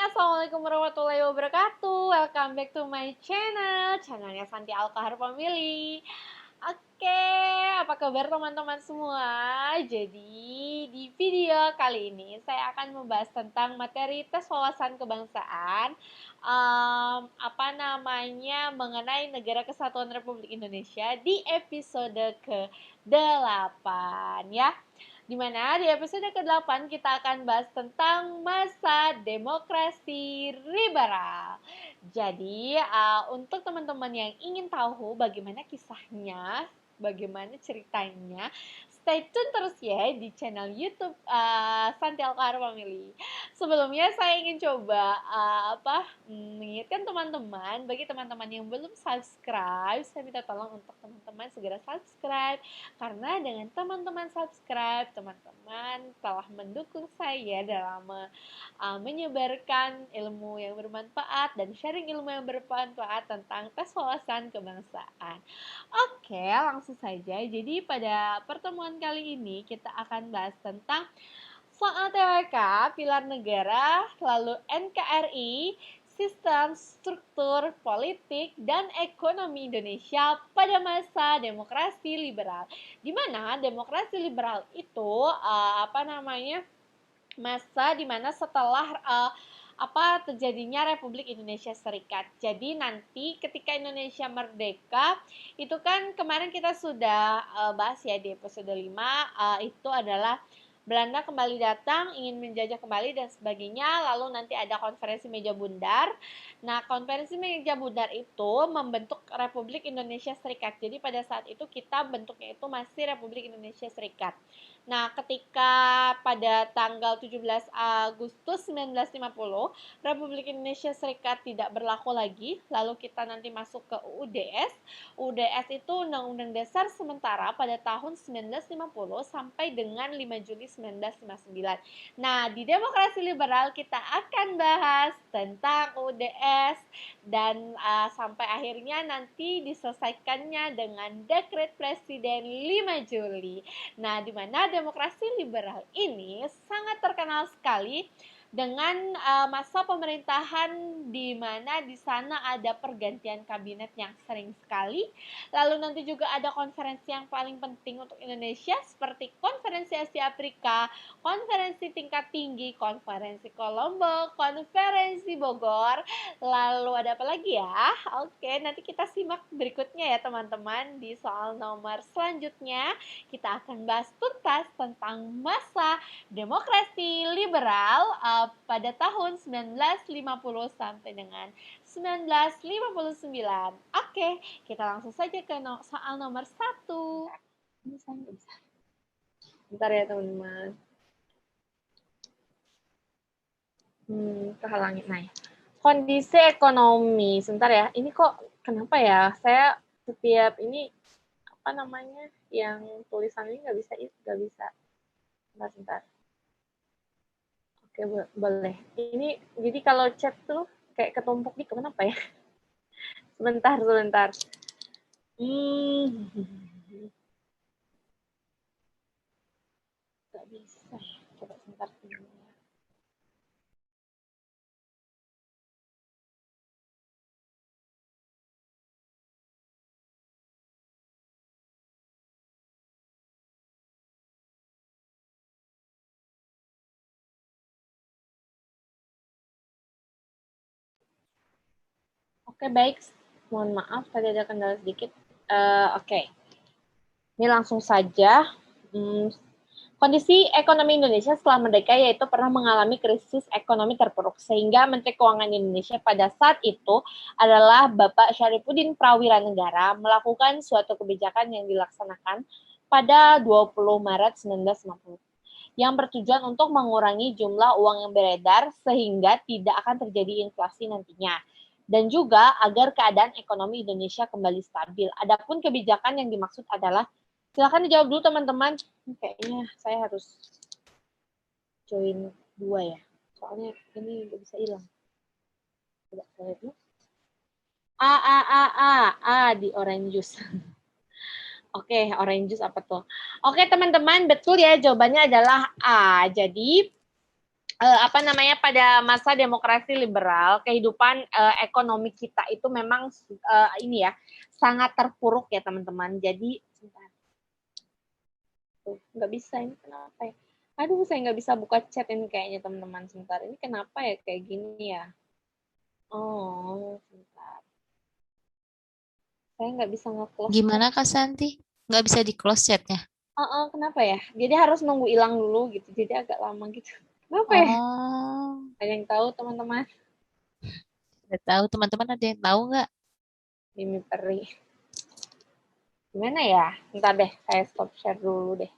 Assalamualaikum warahmatullahi wabarakatuh. Welcome back to my channelnya Santi Alkahar Family. Oke, apa kabar teman-teman semua? Jadi di video kali ini saya akan membahas tentang materi tes wawasan kebangsaan, mengenai Negara Kesatuan Republik Indonesia di episode ke-8 ya. Dimana di episode ke-8 kita akan bahas tentang masa demokrasi liberal. Jadi untuk teman-teman yang ingin tahu bagaimana kisahnya, bagaimana ceritanya, stay tune terus ya di channel YouTube Santi Alkahar Family. Sebelumnya saya ingin coba mengingatkan teman-teman, bagi teman-teman yang belum subscribe, saya minta tolong untuk teman-teman segera subscribe. Karena dengan teman-teman subscribe, teman-teman telah mendukung saya dalam menyebarkan ilmu yang bermanfaat dan sharing ilmu yang bermanfaat tentang tes wawasan kebangsaan. Oke, langsung saja. Jadi pada pertemuan kali ini kita akan bahas tentang soal TWK, pilar negara, lalu NKRI, sistem struktur politik dan ekonomi Indonesia pada masa demokrasi liberal. Di mana demokrasi liberal itu masa di mana setelah terjadinya Republik Indonesia Serikat. Jadi nanti ketika Indonesia merdeka, itu kan kemarin kita sudah bahas ya di episode 5, itu adalah Belanda kembali datang, ingin menjajah kembali dan sebagainya, lalu nanti ada konferensi meja bundar. Nah, konferensi meja bundar itu membentuk Republik Indonesia Serikat. Jadi pada saat itu kita bentuknya itu masih Republik Indonesia Serikat. Nah, ketika pada tanggal 17 Agustus 1950, Republik Indonesia Serikat tidak berlaku lagi, lalu kita nanti masuk ke UUDS. UUDS itu Undang-Undang Dasar sementara pada tahun 1950 sampai dengan 5 Juli 1959. Nah, di demokrasi liberal kita akan bahas tentang UUDS dan sampai akhirnya nanti diselesaikannya dengan Dekret Presiden 5 Juli. Nah, di mana demokrasi liberal ini sangat terkenal sekali dengan masa pemerintahan di mana di sana ada pergantian kabinet yang sering sekali. Lalu nanti juga ada konferensi yang paling penting untuk Indonesia seperti konferensi Asia Afrika, konferensi tingkat tinggi, konferensi Kolombo, konferensi Bogor. Lalu ada apa lagi ya? Oke, nanti kita simak berikutnya ya teman-teman di soal nomor selanjutnya. Kita akan bahas tuntas tentang masa demokrasi liberal pada tahun 1950 sampai dengan 1959. Oke, kita langsung saja ke soal nomor 1. Ini saya nggak bisa. Bentar ya teman-teman. Kehalangi. Nah, kondisi ekonomi. Sebentar ya. Ini kok kenapa ya? Saya setiap ini yang tulisan ini nggak bisa. Bentar. Oke, boleh. Ini jadi kalau chat tuh kayak ketumpuk gitu, kenapa ya? Sebentar. Nggak bisa ya. Coba sebentar. Oke, baik. Mohon maaf, tadi ada kendala sedikit. Oke. Ini langsung saja. Kondisi ekonomi Indonesia setelah merdeka yaitu pernah mengalami krisis ekonomi terpuruk, sehingga Menteri Keuangan Indonesia pada saat itu adalah Bapak Syarifuddin Prawiranegara melakukan suatu kebijakan yang dilaksanakan pada 20 Maret 1950 yang bertujuan untuk mengurangi jumlah uang yang beredar sehingga tidak akan terjadi inflasi nantinya. Dan juga agar keadaan ekonomi Indonesia kembali stabil. Adapun kebijakan yang dimaksud adalah, silakan dijawab dulu teman-teman. Kayaknya saya harus join 2 ya. Soalnya ini nggak bisa hilang. Coba saya lihat. Di orange juice. Oke, orange juice apa tuh? Oke teman-teman, betul ya, jawabannya adalah A. Jadi apa namanya, pada masa demokrasi liberal, kehidupan ekonomi kita itu memang ini ya, sangat terpuruk ya teman-teman. Jadi nggak bisa, ini kenapa ya? Aduh, saya nggak bisa buka chat ini kayaknya teman-teman. Sebentar, ini kenapa ya kayak gini ya? Oh, sebentar. Saya nggak bisa nge-close chat. Gimana Kak Santi? Nggak bisa di close chatnya? Kenapa ya? Jadi harus nunggu hilang dulu gitu. Jadi agak lama gitu. Kenapa ya? Oh, Ada yang tahu teman-teman? udah tahu teman-teman ada yang tahu nggak? Mimi Peri. Gimana ya? Ntar deh, saya stop share dulu deh.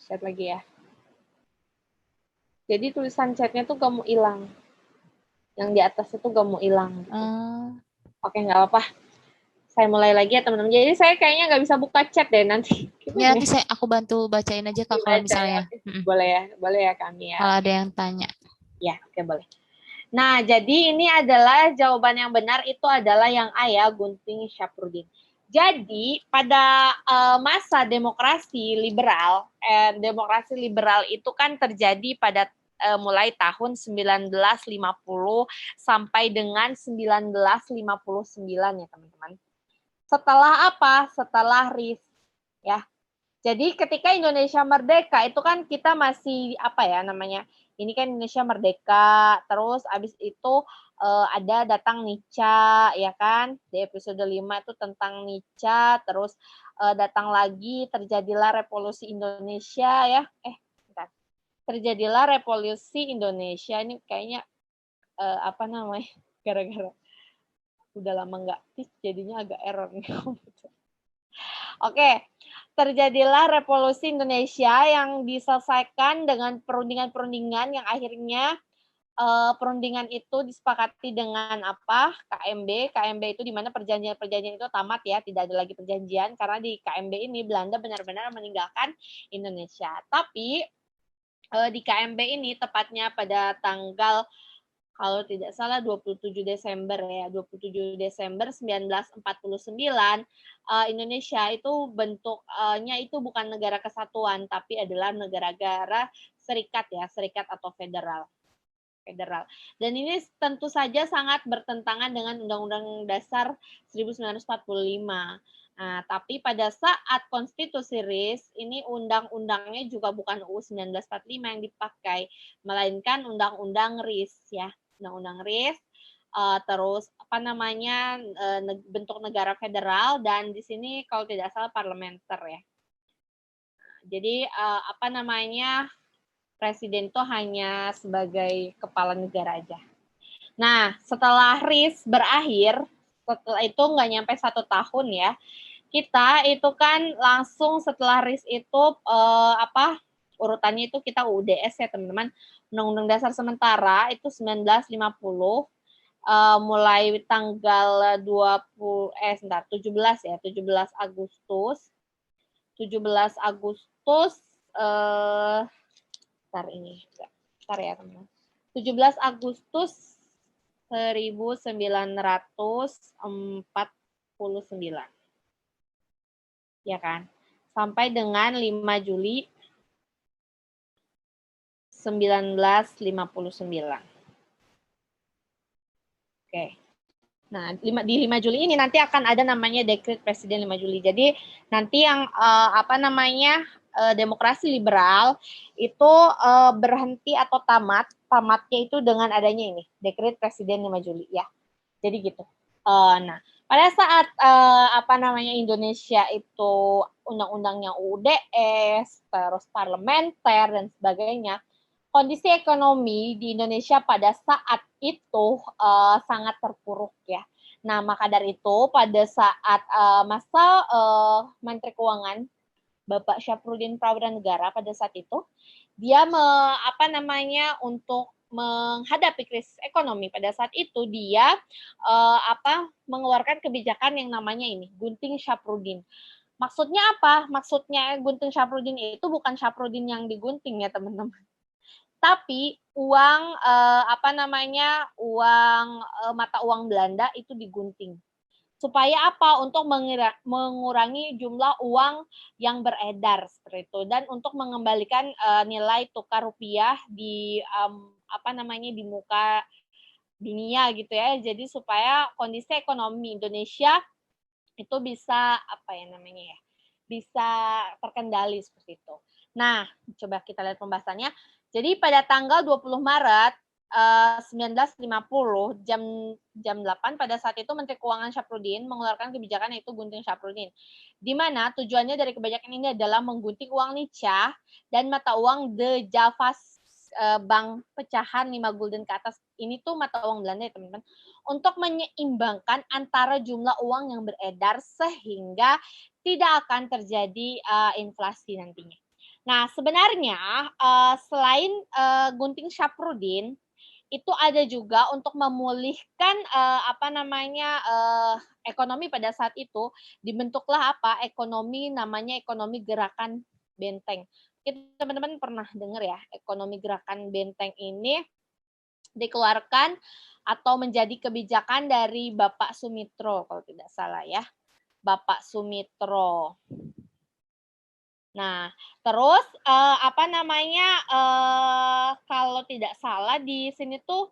Share lagi ya. Jadi tulisan chatnya tuh gak mau hilang. Yang di atas itu gak mau hilang gitu. Oh, Oke, nggak apa-apa. Saya mulai lagi ya teman-teman. Jadi saya kayaknya nggak bisa buka chat deh nanti. ya Gimana nanti ya? aku bantu bacain aja Kak kalau Dibaca ya. misalnya. Oke. Boleh ya kami ya. Kalau ada yang tanya. Ya, oke boleh. Nah, jadi ini adalah jawaban yang benar itu adalah yang A ya, Gunting Syafruddin. Jadi pada masa demokrasi liberal itu kan terjadi pada mulai tahun 1950 sampai dengan 1959 ya teman-teman. Setelah apa? Setelah RIS ya. Jadi ketika Indonesia merdeka itu kan kita masih apa ya namanya? Ini kan Indonesia merdeka, terus abis itu ada datang Nica ya kan? Di episode 5 itu tentang Nica, terus datang lagi terjadilah revolusi Indonesia ya. Bentar. Terjadilah revolusi Indonesia ini kayaknya apa namanya? Gara-gara udah lama nggak aktif jadinya agak error nih komputer. Oke, terjadilah revolusi Indonesia yang diselesaikan dengan perundingan-perundingan yang akhirnya perundingan itu disepakati dengan apa? KMB. KMB itu di mana perjanjian-perjanjian itu tamat ya, tidak ada lagi perjanjian karena di KMB ini Belanda benar-benar meninggalkan Indonesia. Tapi di KMB ini tepatnya pada tanggal kalau tidak salah 27 Desember ya, 27 Desember 1949 Indonesia itu bentuknya itu bukan negara kesatuan tapi adalah negara-negara serikat ya, serikat atau federal. Dan ini tentu saja sangat bertentangan dengan Undang-Undang Dasar 1945. Nah, tapi pada saat konstitusi RIS, ini undang-undangnya juga bukan UU 1945 yang dipakai, melainkan Undang-Undang RIS ya. Undang-Undang RIS, terus apa namanya bentuk negara federal dan di sini kalau tidak salah parlementer ya. Jadi apa namanya presiden itu hanya sebagai kepala negara aja. Nah setelah RIS berakhir, setelah itu nggak nyampe 1 tahun ya, kita itu kan langsung setelah RIS itu apa urutannya itu kita UUDS ya teman-teman, Undang-Undang Dasar Sementara itu 1950 mulai tanggal 17 ya, 17 Agustus 17 Agustus bentar ini. Bentar ya, teman. 17 Agustus 1949. Ya kan? Sampai dengan 5 Juli 1959. Oke. Nah, di 5 Juli ini nanti akan ada namanya Dekret Presiden 5 Juli. Jadi nanti yang apa namanya demokrasi liberal itu berhenti atau tamatnya itu dengan adanya ini Dekret Presiden 5 Juli ya. Jadi gitu. Nah, pada saat apa namanya Indonesia itu undang-undangnya UUDS, terus parlementer dan sebagainya, kondisi ekonomi di Indonesia pada saat itu sangat terpuruk ya. Nah, maka dari itu pada saat masa Menteri Keuangan Bapak Syafruddin Prawiranegara pada saat itu dia apa namanya untuk menghadapi krisis ekonomi pada saat itu dia apa mengeluarkan kebijakan yang namanya ini Gunting Syafruddin. Maksudnya apa? Maksudnya Gunting Syafruddin itu bukan Syafruddin yang digunting ya teman-teman. Tapi uang apa namanya uang mata uang Belanda itu digunting. Supaya apa? Untuk mengurangi jumlah uang yang beredar seperti itu, dan untuk mengembalikan nilai tukar rupiah di di muka dunia gitu ya. Jadi supaya kondisi ekonomi Indonesia itu bisa bisa terkendali seperti itu. Nah, coba kita lihat pembahasannya. Jadi pada tanggal 20 Maret 1950 jam 8 pada saat itu Menteri Keuangan Syafruddin mengeluarkan kebijakan yaitu gunting Syafruddin. Di mana tujuannya dari kebijakan ini adalah menggunting uang nicah dan mata uang de Javas bank pecahan 5 gulden ke atas. Ini tuh mata uang Belanda ya teman-teman. Untuk menyeimbangkan antara jumlah uang yang beredar sehingga tidak akan terjadi inflasi nantinya. Nah, sebenarnya selain gunting Syafruddin, itu ada juga untuk memulihkan ekonomi pada saat itu, dibentuklah namanya ekonomi gerakan benteng. Teman-teman pernah dengar ya, ekonomi gerakan benteng ini dikeluarkan atau menjadi kebijakan dari Bapak Sumitro kalau tidak salah ya. Bapak Sumitro. Nah, terus kalau tidak salah di sini tuh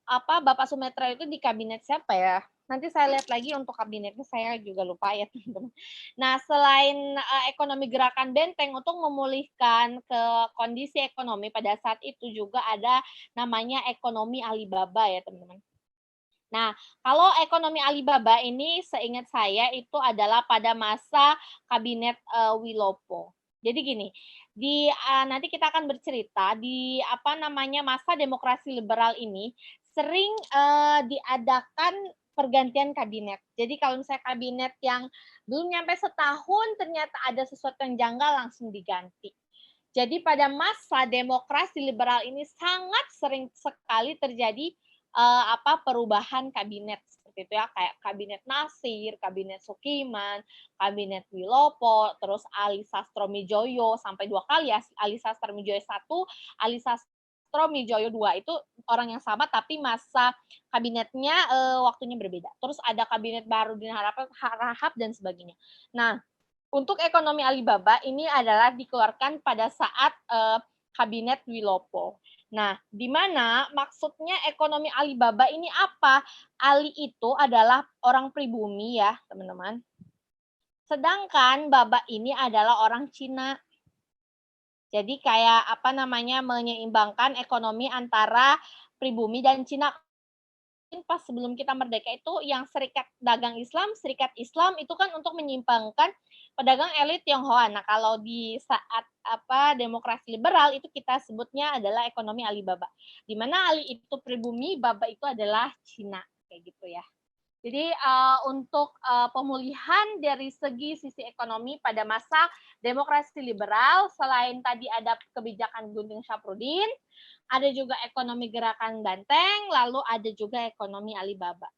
Bapak Sumitro itu di kabinet siapa ya? Nanti saya lihat lagi untuk kabinetnya, saya juga lupa ya teman-teman. Nah, selain ekonomi gerakan benteng untuk memulihkan ke kondisi ekonomi pada saat itu juga ada namanya ekonomi Alibaba ya teman-teman. Nah, kalau ekonomi Alibaba ini seingat saya itu adalah pada masa kabinet Wilopo. Jadi gini, nanti kita akan bercerita di masa demokrasi liberal ini sering diadakan pergantian kabinet. Jadi kalau misalnya kabinet yang belum nyampe setahun ternyata ada sesuatu yang janggal langsung diganti. Jadi pada masa demokrasi liberal ini sangat sering sekali terjadi perubahan kabinet seperti itu ya, kayak kabinet Nasir, kabinet Sukiman, kabinet Wilopo, terus Ali Sastromijoyo sampai 2 kali ya, Ali Sastromijoyo 1, Ali Sastromijoyo 2 itu orang yang sama tapi masa kabinetnya waktunya berbeda. Terus ada kabinet Baharudin Harahap dan sebagainya. Nah, untuk ekonomi Alibaba ini adalah dikeluarkan pada saat kabinet Wilopo. Nah, di mana maksudnya ekonomi Alibaba ini apa? Ali itu adalah orang pribumi ya, teman-teman. Sedangkan Baba ini adalah orang Cina. Jadi kayak menyeimbangkan ekonomi antara pribumi dan Cina. Pas sebelum kita merdeka itu yang Serikat Dagang Islam, Serikat Islam itu kan untuk menyimpangkan pedagang elit Tionghoa. Nah, kalau di saat demokrasi liberal itu kita sebutnya adalah ekonomi Alibaba. Di mana Ali itu pribumi, Baba itu adalah Cina kayak gitu ya. Jadi untuk pemulihan dari sisi ekonomi pada masa demokrasi liberal, selain tadi ada kebijakan gunting Syafruddin, ada juga ekonomi gerakan Banteng, lalu ada juga ekonomi Alibaba.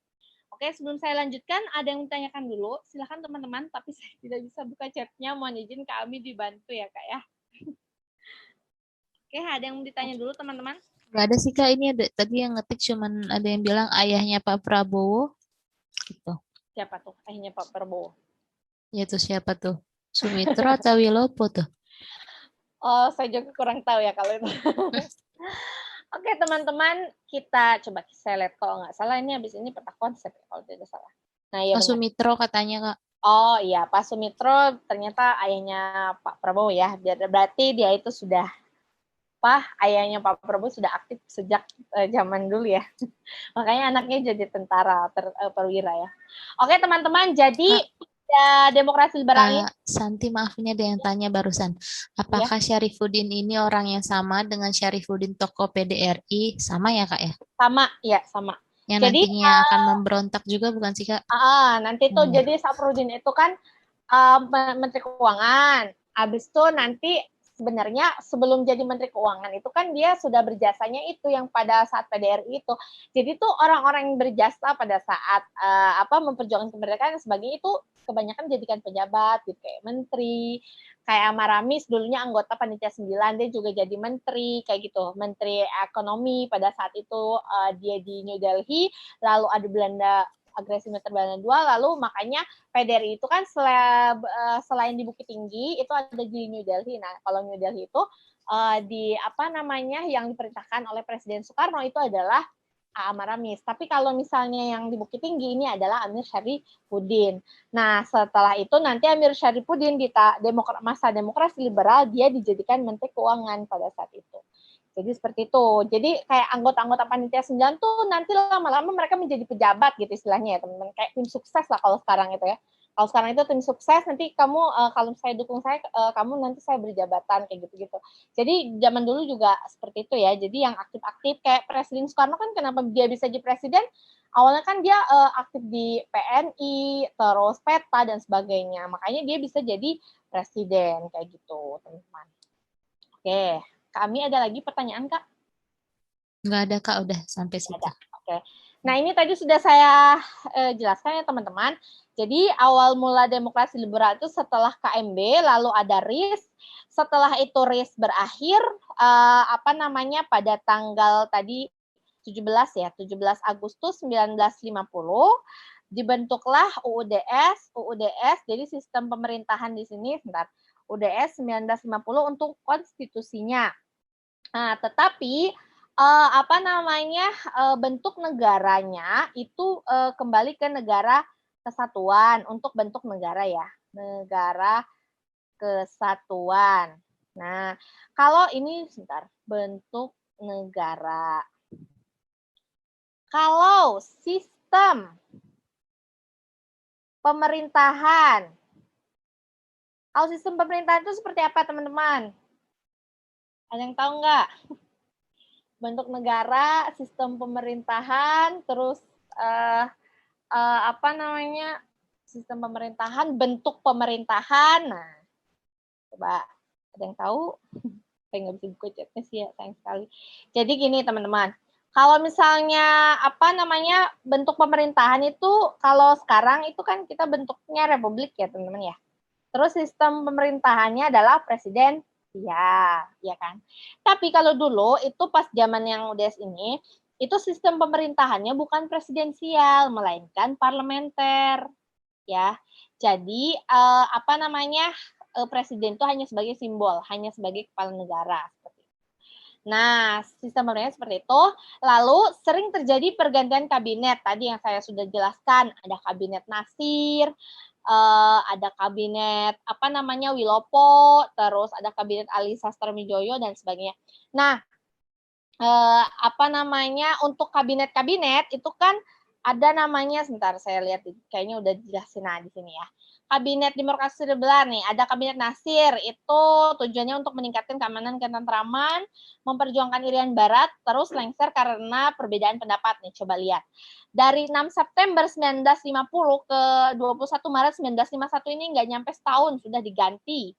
Oke, sebelum saya lanjutkan, ada yang ditanyakan dulu. Silakan teman-teman, tapi saya tidak bisa buka chatnya. Mohon izin kami dibantu ya, Kak ya. Oke, ada yang ditanya dulu teman-teman? Gak ada sih Kak, ini ada tadi yang ngetik cuman ada yang bilang ayahnya Pak Prabowo gitu. Siapa tuh ayahnya Pak Prabowo? Yaitu siapa tuh? Sumitro atau Wilopo tuh? Oh, saya juga kurang tahu ya kalau itu. Oke, teman-teman, kita coba saya lihat kalau nggak salah ini habis ini peta konsep kalau tidak salah. Nah, iya Pak Sumitro katanya Kak. Oh iya, Pak Sumitro ternyata ayahnya Pak Prabowo ya. Berarti dia itu sudah ayahnya Pak Prabowo sudah aktif sejak zaman dulu ya. Makanya anaknya jadi tentara perwira ya. Oke, teman-teman, jadi demokrasi liberal ini Santi, maaf ini ada yang tanya barusan. Apakah ya? Syarifuddin ini orang yang sama dengan Syarifuddin tokoh PDRI? Sama ya Kak ya? Sama, ya sama. Yang jadi, nantinya akan memberontak juga bukan sih Kak? Nanti tuh jadi Syafruddin itu kan Menteri Keuangan. Habis itu nanti sebenarnya sebelum jadi Menteri Keuangan itu kan dia sudah berjasanya itu yang pada saat PDRI itu. Jadi tuh orang-orang yang berjasa pada saat memperjuangkan kemerdekaan sebagainya itu kebanyakan jadikan pejabat gitu kayak menteri, kayak Maramis dulunya anggota Panitia 9, dia juga jadi menteri kayak gitu, menteri ekonomi pada saat itu dia di New Delhi, lalu ada Belanda agresi militer Belanda II, lalu makanya PDRI itu kan selain di Bukit Tinggi itu ada di New Delhi. Nah, kalau New Delhi itu di apa namanya yang diperintahkan oleh Presiden Soekarno itu adalah Amar Amis. Tapi kalau misalnya yang di Bukit Tinggi ini adalah Amir Syarifuddin. Nah, setelah itu nanti Amir Syarifuddin di masa demokrasi liberal dia dijadikan Menteri Keuangan pada saat itu. Jadi seperti itu. Jadi kayak anggota-anggota panitia 9 tuh nanti lama-lama mereka menjadi pejabat gitu istilahnya ya teman-teman. Kayak tim sukses lah kalau sekarang itu ya. Kalau sekarang itu tim sukses, nanti kamu kalau saya dukung saya, kamu nanti saya beri jabatan kayak gitu-gitu. Jadi zaman dulu juga seperti itu ya. Jadi yang aktif-aktif kayak Presiden Soekarno kan kenapa dia bisa jadi presiden? Awalnya kan dia aktif di PNI, terus PETA dan sebagainya. Makanya dia bisa jadi presiden kayak gitu, teman-teman. Oke, kami ada lagi pertanyaan, Kak? Nggak ada, Kak. Udah sampai situ. Oke. Nah, ini tadi sudah saya jelaskan ya, teman-teman. Jadi, awal mula demokrasi liberal itu setelah KMB, lalu ada RIS. Setelah itu RIS berakhir, pada tanggal tadi 17 Agustus 1950, dibentuklah UUDS. Jadi sistem pemerintahan di sini, UUDS 1950 untuk konstitusinya. Nah, tetapi bentuk negaranya itu kembali ke negara kesatuan untuk bentuk negara ya, negara kesatuan. Nah, kalau ini bentuk negara. Kalau sistem pemerintahan, itu seperti apa teman-teman? Ada yang tahu nggak? Bentuk negara, sistem pemerintahan, terus sistem pemerintahan, bentuk pemerintahan. Nah, coba ada yang tahu? Saya nggak bisa buka chatnya sih ya, sayang sekali. Jadi gini teman-teman, kalau misalnya bentuk pemerintahan itu kalau sekarang itu kan kita bentuknya republik ya teman-teman ya. Terus sistem pemerintahannya adalah presiden. Ya kan. Tapi kalau dulu itu pas zaman yang UDS ini, itu sistem pemerintahannya bukan presidensial, melainkan parlementer. Ya, jadi presiden itu hanya sebagai simbol, hanya sebagai kepala negara. Nah, sistem pemerintahan seperti itu. Lalu sering terjadi pergantian kabinet. Tadi yang saya sudah jelaskan, ada kabinet Nasir, ada kabinet Wilopo, terus ada kabinet Ali Sastromijoyo dan sebagainya. Nah, untuk kabinet-kabinet itu kan ada namanya, sebentar saya lihat kayaknya udah jelasin di sini ya. Kabinet Demokrasi Liberal nih, ada kabinet Nasir, itu tujuannya untuk meningkatkan keamanan ketentraman, memperjuangkan Irian Barat, terus lengser karena perbedaan pendapat nih, coba lihat. Dari 6 September 1950 ke 21 Maret 1951 ini nggak nyampe setahun sudah diganti.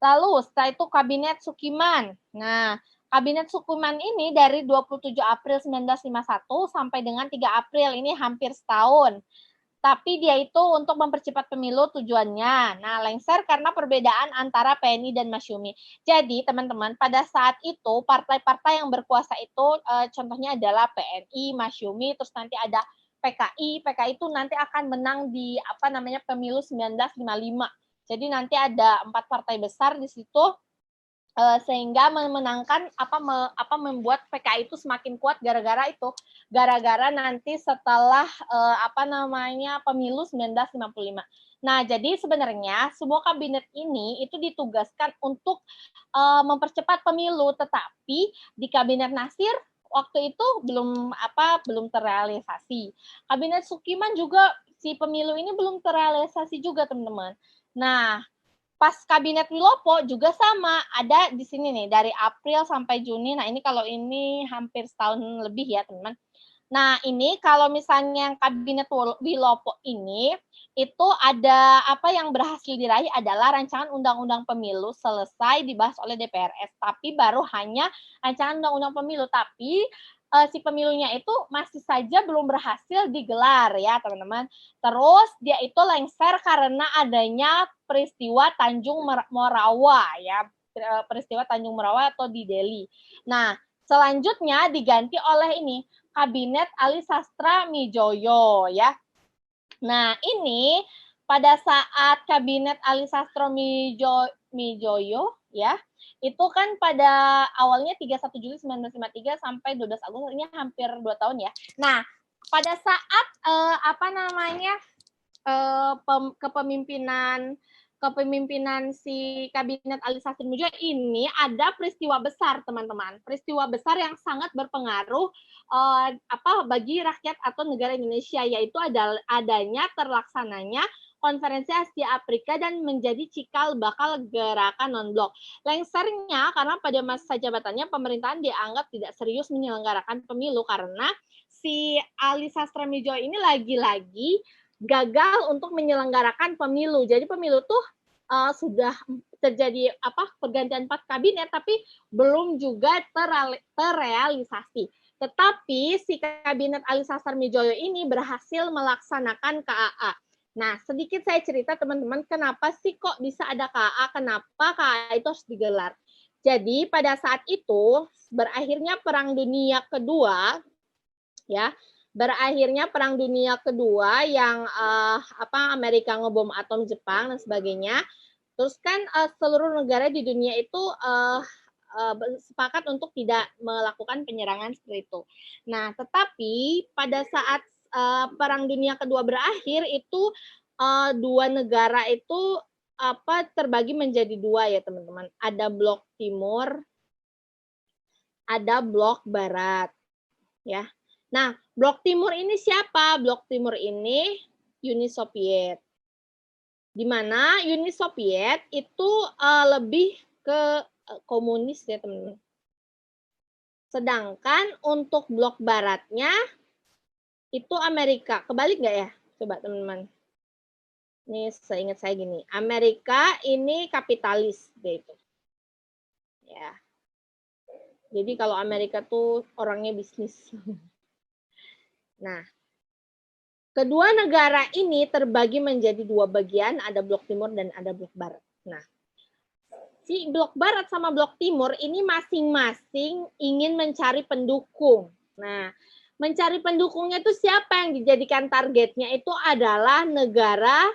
Lalu setelah itu kabinet Sukiman. Nah, kabinet Sukiman ini dari 27 April 1951 sampai dengan 3 April ini hampir setahun. Tapi dia itu untuk mempercepat pemilu tujuannya. Nah, lengser karena perbedaan antara PNI dan Masyumi. Jadi, teman-teman, pada saat itu partai-partai yang berkuasa itu contohnya adalah PNI, Masyumi, terus nanti ada PKI. PKI itu nanti akan menang di pemilu 1955. Jadi nanti ada 4 partai besar di situ sehingga memenangkan membuat PKI itu semakin kuat gara-gara nanti setelah pemilu 1955. Nah, jadi sebenarnya semua kabinet ini itu ditugaskan untuk mempercepat pemilu, tetapi di kabinet Nasir waktu itu belum terrealisasi. Kabinet Sukiman juga si pemilu ini belum terrealisasi juga, teman-teman. Nah, pas kabinet Wilopo juga sama, ada di sini nih dari April sampai Juni. Nah, ini kalau ini hampir setahun lebih ya, teman-teman. Nah, ini kalau misalnya kabinet Wilopo ini itu ada yang berhasil diraih adalah rancangan undang-undang pemilu selesai dibahas oleh DPRS, tapi baru hanya rancangan undang-undang pemilu, tapi si pemilunya itu masih saja belum berhasil digelar ya teman-teman. Terus dia itu lengser karena adanya peristiwa Tanjung Morawa ya, peristiwa Tanjung Morawa atau di Delhi. Nah, selanjutnya diganti oleh ini kabinet Ali Sastromijoyo ya. Nah, ini pada saat kabinet Ali Sastro Midjoyo ya, itu kan pada awalnya 31 Juli 1953 sampai 12 Agustus, ini hampir 2 tahun ya. Nah, pada saat kepemimpinan si kabinet Ali Sastro Midjoyo ini ada peristiwa besar, teman-teman. Peristiwa besar yang sangat berpengaruh bagi rakyat atau negara Indonesia, yaitu adanya terlaksananya konferensi Asia Afrika dan menjadi cikal bakal gerakan non-blok. Lengsernya karena pada masa jabatannya pemerintahan dianggap tidak serius menyelenggarakan pemilu karena si Ali Sastro Midjoyo ini lagi-lagi gagal untuk menyelenggarakan pemilu. Jadi pemilu tuh sudah terjadi pergantian 4 kabinet tapi belum juga terrealisasi. Tetapi si kabinet Ali Sastro Midjoyo ini berhasil melaksanakan KAA. Nah, sedikit saya cerita teman-teman, kenapa sih kok bisa ada KAA, kenapa KAA itu harus digelar. Jadi pada saat itu berakhirnya Perang Dunia Kedua, ya, berakhirnya Perang Dunia Kedua yang Amerika ngebom atom Jepang dan sebagainya. Terus kan seluruh negara di dunia itu sepakat untuk tidak melakukan penyerangan seperti itu. Nah, tetapi pada saat Perang Dunia Kedua berakhir itu dua negara itu terbagi menjadi dua ya teman-teman. Ada blok timur, ada blok barat, ya. Nah, blok timur ini siapa? Blok timur ini Uni Soviet. Di mana Uni Soviet itu lebih ke komunis ya, teman-teman. Sedangkan untuk blok baratnya itu Amerika. Kebalik nggak ya? Coba teman-teman. Ini seingat saya gini. Amerika ini kapitalis gitu. Ya. Jadi kalau Amerika tuh orangnya bisnis. Nah, kedua negara ini terbagi menjadi dua bagian, ada blok timur dan ada blok barat. Nah, si blok barat sama blok timur ini masing-masing ingin mencari pendukung. Nah, mencari pendukungnya itu siapa yang dijadikan targetnya itu adalah negara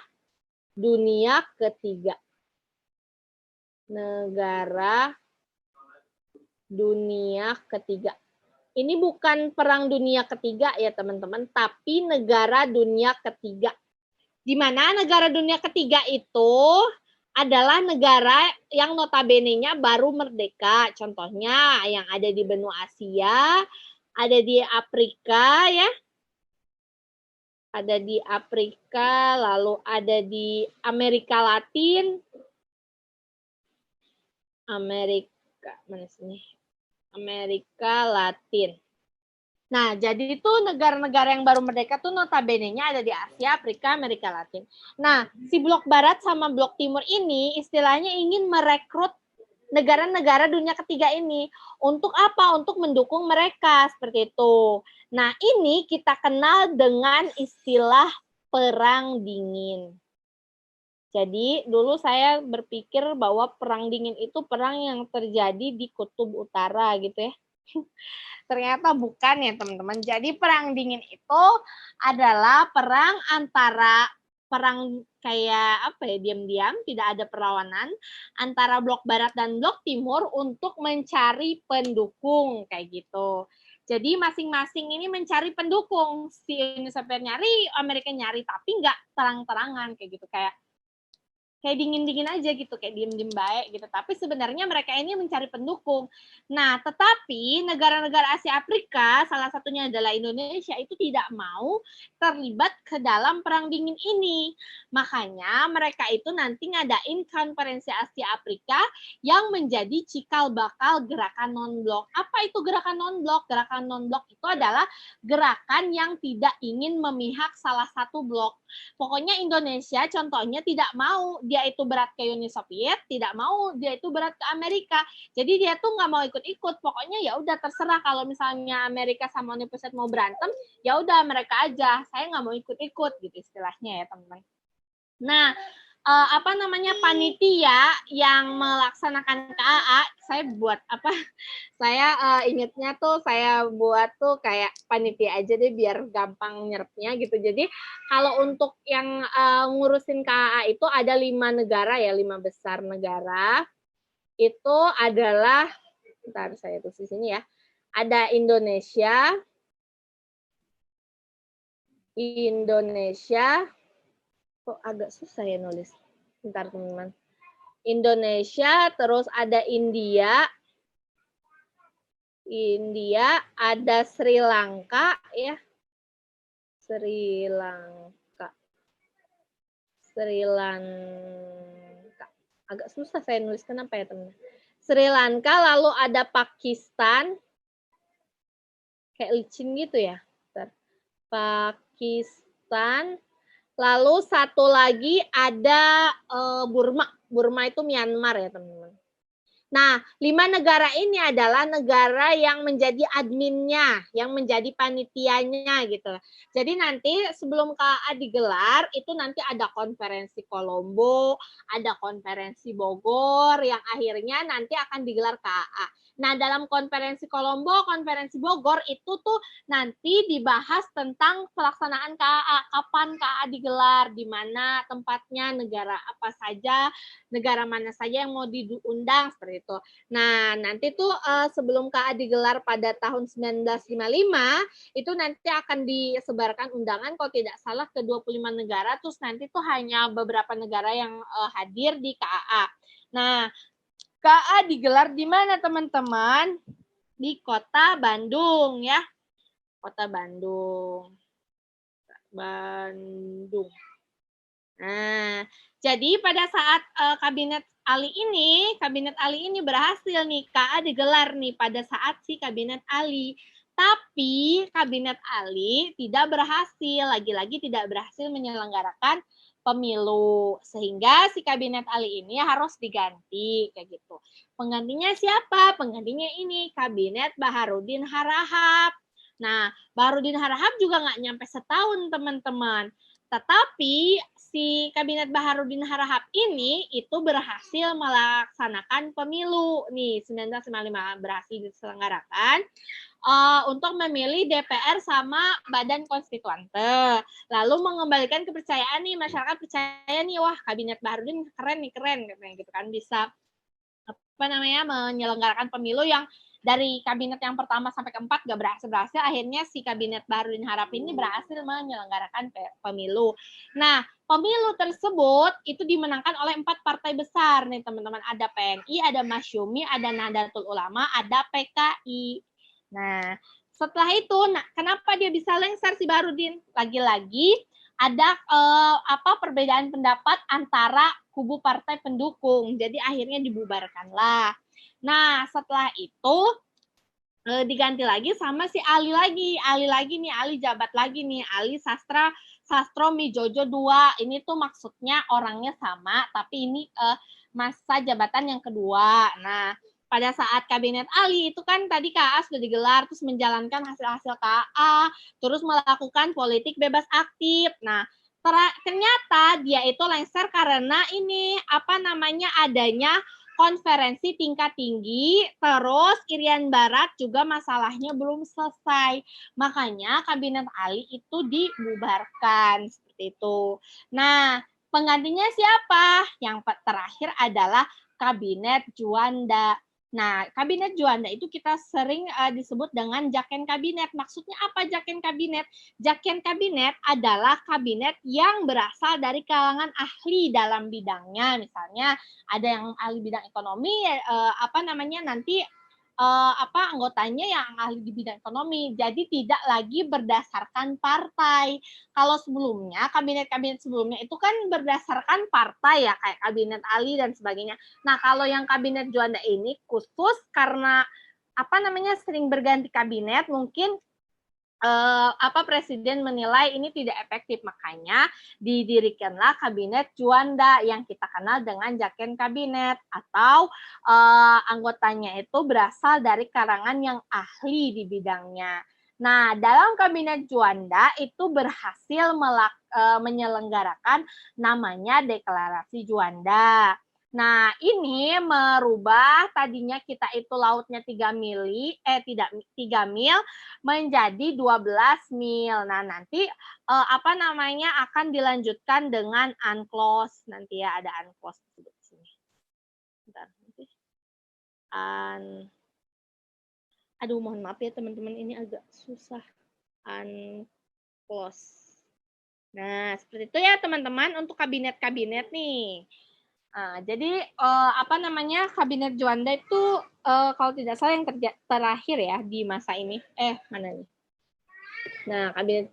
dunia ketiga. Negara dunia ketiga. Ini bukan perang dunia ketiga ya teman-teman, tapi negara dunia ketiga. Di mana negara dunia ketiga itu adalah negara yang notabene-nya baru merdeka. Contohnya yang ada di benua Asia, ada di Afrika ya. Ada di Afrika, lalu ada di Amerika Latin. Amerika Latin. Nah, jadi itu negara-negara yang baru merdeka tuh notabene-nya ada di Asia, Afrika, Amerika Latin. Nah, si blok barat sama blok timur ini istilahnya ingin merekrut negara-negara dunia ketiga ini. Untuk apa? Untuk mendukung mereka, seperti itu. Nah, ini kita kenal dengan istilah perang dingin. Jadi dulu saya berpikir bahwa perang dingin itu perang yang terjadi di kutub utara gitu ya. Ternyata bukan ya teman-teman. Jadi perang dingin itu adalah perang antara kayak diam-diam, tidak ada perlawanan antara blok barat dan blok timur untuk mencari pendukung kayak gitu. Jadi masing-masing ini mencari pendukung. Si Uni Soviet nyari, Amerika nyari, tapi nggak terang-terangan kayak gitu, kayak dingin-dingin aja gitu, kayak diem-diem baik gitu. Tapi sebenarnya mereka ini mencari pendukung. Nah, tetapi negara-negara Asia Afrika, salah satunya adalah Indonesia, itu tidak mau terlibat ke dalam perang dingin ini. Makanya mereka itu nanti ngadain konferensi Asia Afrika yang menjadi cikal bakal gerakan non-blok. Apa itu gerakan non-blok? Gerakan non-blok itu adalah gerakan yang tidak ingin memihak salah satu blok. Pokoknya Indonesia contohnya tidak mau dia itu berat ke Uni Soviet, tidak mau dia itu berat ke Amerika. Jadi dia tuh nggak mau ikut-ikut. Pokoknya ya udah terserah, kalau misalnya Amerika sama Uni Soviet mau berantem, ya udah mereka aja. Saya nggak mau ikut-ikut gitu istilahnya ya teman-teman. Nah, apa namanya panitia yang melaksanakan KAA, saya buat apa? Saya ingetnya tuh saya buat tuh kayak panitia aja deh biar gampang nyerapnya gitu. Jadi kalau untuk yang ngurusin KAA itu ada 5 negara ya, 5 besar negara. Itu adalah, bentar saya tulis di sini ya. Ada Indonesia, kok agak susah ya nulis. Bentar teman-teman. Indonesia, terus ada India, ada Sri Lanka ya. Sri Lanka. Agak susah saya nulis, kenapa ya teman? Sri Lanka, lalu ada Pakistan. Kayak licin gitu ya. Pakistan. Lalu satu lagi ada Burma. Burma itu Myanmar ya teman-teman. Nah, 5 negara ini adalah negara yang menjadi adminnya, yang menjadi panitianya gitu. Jadi nanti sebelum KA digelar, itu nanti ada konferensi Kolombo, ada konferensi Bogor, yang akhirnya nanti akan digelar KA. Nah, dalam konferensi Kolombo, konferensi Bogor itu tuh nanti dibahas tentang pelaksanaan KA, kapan KA digelar, di mana tempatnya, negara apa saja, negara mana saja yang mau diundang seperti itu. Nah, nanti tuh sebelum KA digelar pada tahun 1955, itu nanti akan disebarkan undangan kalau tidak salah ke 25 negara, terus nanti tuh hanya beberapa negara yang hadir di KA. Nah, KA digelar di mana teman-teman? Di Kota Bandung ya. Kota Bandung. Nah, jadi pada saat kabinet Ali ini berhasil nih KA digelar nih pada saat si kabinet Ali. Tapi kabinet Ali tidak berhasil, lagi-lagi tidak berhasil menyelenggarakan pemilu, sehingga si kabinet Ali ini harus diganti kayak gitu. Penggantinya siapa? Penggantinya ini kabinet Baharudin Harahap. Nah, Baharudin Harahap juga nggak nyampe setahun teman-teman. Tetapi si kabinet Baharudin Harahap ini itu berhasil melaksanakan pemilu nih 1955 berhasil diselenggarakan untuk memilih DPR sama Badan Konstituante. Lalu mengembalikan kepercayaan nih, masyarakat percaya nih, wah kabinet Baharudin keren gitu kan, bisa apa namanya menyelenggarakan pemilu yang dari kabinet yang pertama sampai keempat gak berhasil, akhirnya si kabinet Baharudin Harahap ini berhasil menyelenggarakan pemilu. Nah, pemilu tersebut itu dimenangkan oleh 4 partai besar nih teman-teman. Ada PNI, ada Masyumi, ada Nahdlatul Ulama, ada PKI. Nah, setelah itu, kenapa dia bisa lengser si Baharudin? Lagi-lagi ada perbedaan pendapat antara kubu partai pendukung. Jadi akhirnya dibubarkanlah. Nah, setelah itu diganti lagi sama si Ali jabat lagi nih, Ali Sastro Mijojo II. Ini tuh maksudnya orangnya sama, tapi ini masa jabatan yang kedua. Nah, pada saat kabinet Ali itu kan tadi KA sudah digelar, terus menjalankan hasil-hasil KA, terus melakukan politik bebas aktif. Nah, ternyata dia itu lengser karena ini adanya konferensi tingkat tinggi, terus Irian Barat juga masalahnya belum selesai. Makanya kabinet Ali itu dibubarkan seperti itu. Nah, penggantinya siapa? Yang terakhir adalah kabinet Juanda. Nah, kabinet Juanda itu kita sering disebut dengan Jaken Kabinet. Maksudnya apa Jaken Kabinet? Jaken Kabinet adalah kabinet yang berasal dari kalangan ahli dalam bidangnya. Misalnya ada yang ahli bidang ekonomi, nanti anggotanya yang ahli di bidang ekonomi. Jadi tidak lagi berdasarkan partai. Kalau sebelumnya, kabinet-kabinet sebelumnya itu kan berdasarkan partai ya, kayak kabinet Ali dan sebagainya. Nah, kalau yang kabinet Juanda ini khusus karena sering berganti kabinet, mungkin presiden menilai ini tidak efektif, makanya didirikanlah kabinet Juanda yang kita kenal dengan Jaken Kabinet, atau anggotanya itu berasal dari kalangan yang ahli di bidangnya. Nah, dalam Kabinet Juanda itu berhasil menyelenggarakan namanya Deklarasi Juanda. Nah, ini merubah tadinya kita itu lautnya 3 mili, tidak 3 mil menjadi 12 mil. Nah, nanti akan dilanjutkan dengan UNCLOS. Nanti ya ada UNCLOS di sini. Bentar, nanti. Aduh, mohon maaf ya teman-teman, ini agak susah. UNCLOS. Nah, seperti itu ya teman-teman untuk kabinet-kabinet nih. Nah, jadi Kabinet Juanda itu kalau tidak salah yang terakhir ya di masa ini. Mana nih?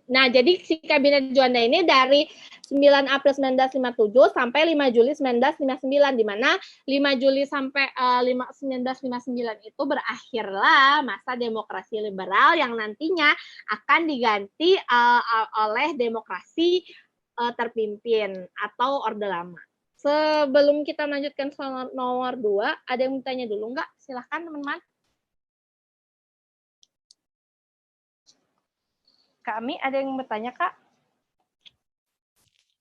Nah, jadi si Kabinet Juanda ini dari 9 April 1957 sampai 5 Juli 1959, di mana 5 Juli sampai 1959 itu berakhirlah masa demokrasi liberal yang nantinya akan diganti oleh demokrasi terpimpin atau Orde Lama. Sebelum kita lanjutkan soal nomor 2, ada yang bertanya dulu nggak? Silahkan teman-teman. Kami ada yang bertanya, Kak?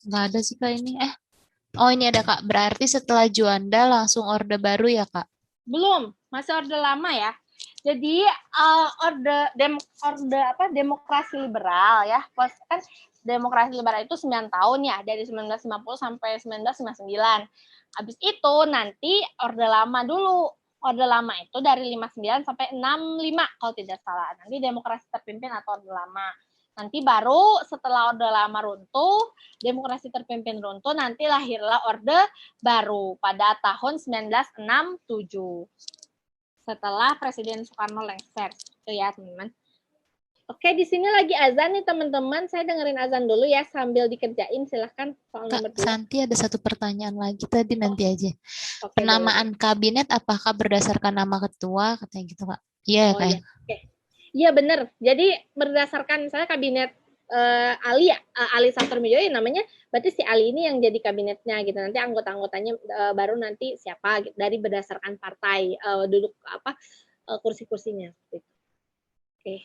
Nggak ada sih Kak ini. Oh ini ada Kak. Berarti setelah Juanda langsung Orde Baru ya Kak? Belum, masih Orde Lama ya. Jadi demokrasi liberal ya. Kan demokrasi liberal itu 9 tahun ya, dari 1950 sampai 1959. Habis itu nanti Orde Lama dulu. Orde Lama itu dari 59 sampai 65 kalau tidak salah. Nanti demokrasi terpimpin atau Orde Lama. Nanti baru setelah Orde Lama runtuh, demokrasi terpimpin runtuh, nanti lahirlah Orde Baru pada tahun 1967. Setelah Presiden Soekarno lengser. Itu ya, teman-teman. Oke, di sini lagi azan nih, teman-teman. Saya dengerin azan dulu ya sambil dikerjain. Silahkan soal nomor 2. Santi ada satu pertanyaan lagi tadi, nanti aja. Oke, Penamaan boleh. Kabinet apakah berdasarkan nama ketua? Katanya gitu, Kak. Iya, Kak. Iya. Oke. Iya, benar. Jadi berdasarkan misalnya kabinet Ali ya, Ali Sastromidjo ya namanya, berarti si Ali ini yang jadi kabinetnya gitu. Nanti anggota-anggotanya baru nanti siapa gitu, dari berdasarkan partai duduk kursi-kursinya. Oke.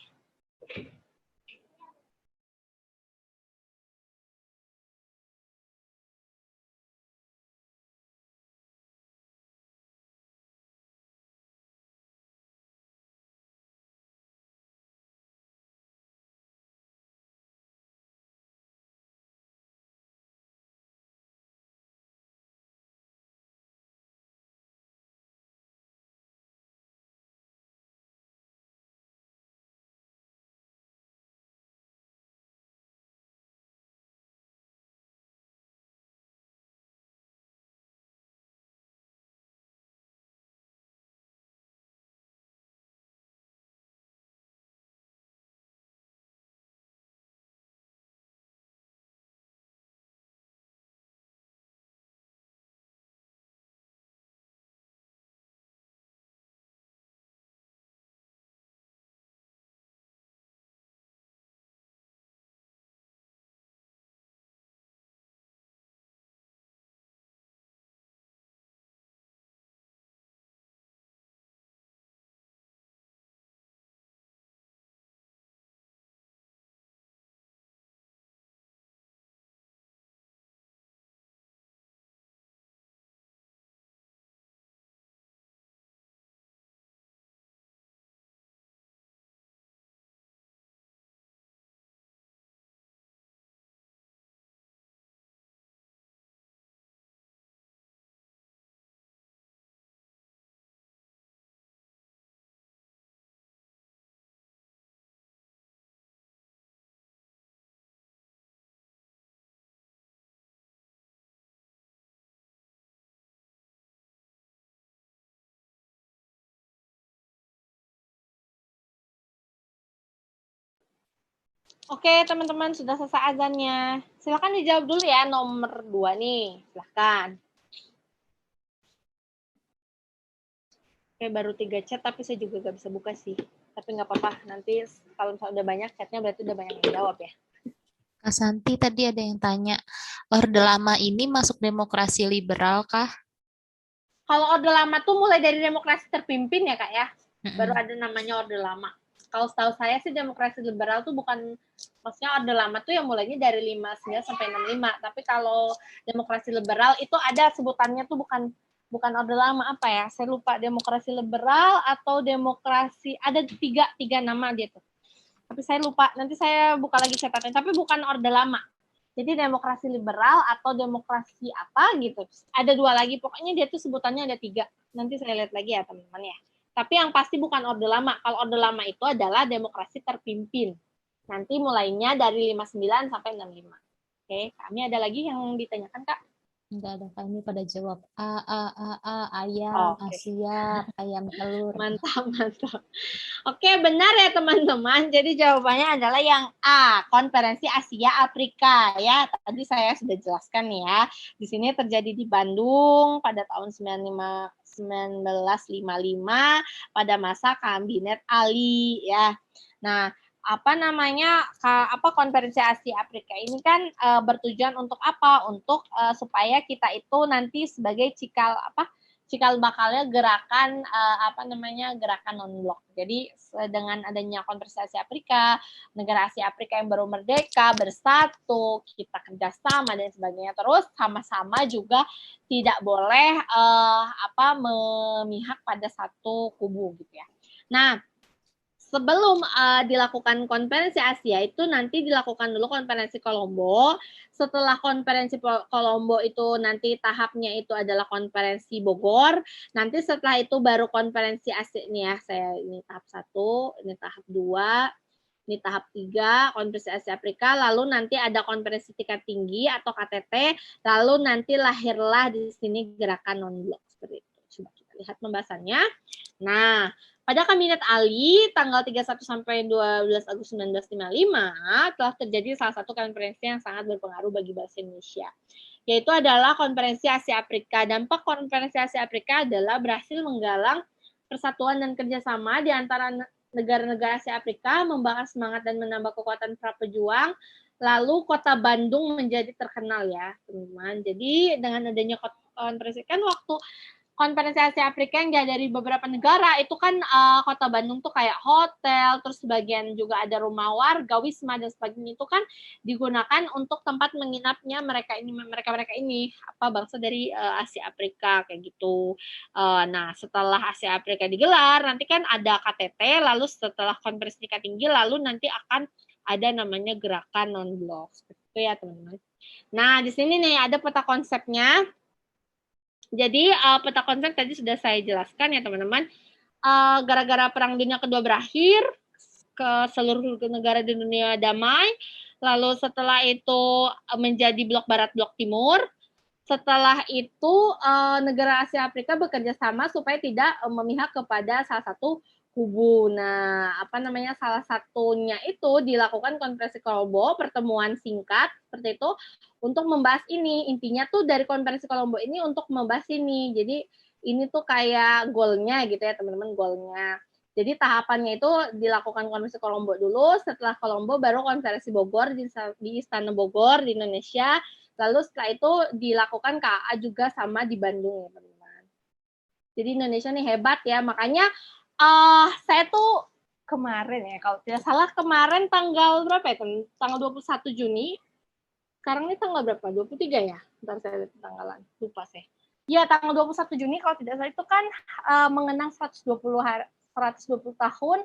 Oke, teman-teman, sudah selesai azannya. Silakan dijawab dulu ya, nomor 2 nih. Silakan. Oke, baru 3 chat, tapi saya juga gak bisa buka sih. Tapi nggak apa-apa, nanti kalau misalnya udah banyak chatnya, berarti udah banyak yang jawab ya. Kak Santi tadi ada yang tanya, Orde Lama ini masuk demokrasi liberal kah? Kalau Orde Lama tuh mulai dari demokrasi terpimpin ya, Kak ya. Baru ada namanya Orde Lama. Kalau setahu saya sih demokrasi liberal tuh bukan, maksudnya Orde Lama tuh yang mulainya dari 59 sampai 65. Tapi kalau demokrasi liberal itu ada sebutannya tuh bukan Orde Lama, apa ya? Saya lupa, demokrasi liberal atau demokrasi, ada tiga nama dia tuh. Tapi saya lupa, nanti saya buka lagi catatannya. Tapi bukan Orde Lama. Jadi demokrasi liberal atau demokrasi apa gitu. Ada dua lagi, pokoknya dia tuh sebutannya ada tiga. Nanti saya lihat lagi ya teman-teman ya. Tapi yang pasti bukan Orde Lama. Kalau Orde Lama itu adalah demokrasi terpimpin. Nanti mulainya dari 59 sampai 65. Oke, kami ada lagi yang ditanyakan, Kak? Enggak ada, kami pada jawab ayam, Oke. siap, ayam telur. Mantap, mantap. Oke, benar ya teman-teman. Jadi jawabannya adalah yang A, Konferensi Asia Afrika ya. Tadi saya sudah jelaskan ya. Di sini terjadi di Bandung pada tahun 1955 pada masa Kabinet Ali ya. Nah, Konferensi Asia Afrika ini kan bertujuan untuk apa? Untuk supaya kita itu nanti sebagai cikal bakalnya gerakan gerakan non blok. Jadi dengan adanya Konferensi Asia Afrika, negara Asia Afrika yang baru merdeka bersatu, kita kerjasama dan sebagainya. Terus sama-sama juga tidak boleh memihak pada satu kubu gitu ya. Nah, sebelum dilakukan konferensi Asia itu nanti dilakukan dulu konferensi Kolombo. Setelah konferensi Kolombo itu nanti tahapnya itu adalah konferensi Bogor. Nanti setelah itu baru konferensi Asia ini ya. Ini tahap 1, ini tahap 2, ini tahap 3, konferensi Asia Afrika. Lalu nanti ada konferensi tingkat tinggi atau KTT. Lalu nanti lahirlah di sini gerakan non blok seperti itu. Coba kita lihat pembahasannya. Nah, pada Kabinet Ali tanggal 31 sampai 12 Agustus 1955 telah terjadi salah satu konferensi yang sangat berpengaruh bagi bangsa Indonesia, yaitu adalah Konferensi Asia Afrika. Dampak Konferensi Asia Afrika adalah berhasil menggalang persatuan dan kerjasama di antara negara-negara Asia Afrika, membakar semangat dan menambah kekuatan para pejuang. Lalu kota Bandung menjadi terkenal ya teman-teman. Jadi dengan adanya konferensi, kan waktu Konferensi Asia Afrika yang dari beberapa negara itu kan kota Bandung tuh kayak hotel, terus sebagian juga ada rumah warga, wisma dan sebagainya, itu kan digunakan untuk tempat menginapnya mereka ini bangsa dari Asia Afrika kayak gitu. Nah, setelah Asia Afrika digelar nanti kan ada KTT, lalu setelah konferensi tingkat tinggi lalu nanti akan ada namanya gerakan non blok seperti itu ya teman-teman. Nah, di sini nih ada peta konsepnya. Jadi peta konsep tadi sudah saya jelaskan ya teman-teman. Gara-gara Perang Dunia Kedua berakhir, ke seluruh negara di dunia damai. Lalu setelah itu menjadi blok barat, blok timur. Setelah itu negara Asia Afrika bekerja sama supaya tidak memihak kepada salah satu kubu. Nah, salah satunya itu dilakukan konferensi Kolombo, pertemuan singkat seperti itu untuk membahas ini. Intinya tuh dari konferensi Kolombo ini untuk membahas ini. Jadi ini tuh kayak goalnya gitu ya teman-teman, goalnya. Jadi tahapannya itu dilakukan konferensi Kolombo dulu, setelah Kolombo baru konferensi Bogor di Istana Bogor di Indonesia. Lalu setelah itu dilakukan KA juga sama di Bandung ya teman-teman. Jadi Indonesia nih hebat ya, makanya saya tuh kemarin ya, kalau tidak salah kemarin tanggal berapa ya? Tanggal 21 Juni. Sekarang ini tanggal berapa? 23 ya? Bentar saya lihat tanggalan. Lupa saya. Ya, tanggal 21 Juni kalau tidak salah itu kan mengenang 120 tahun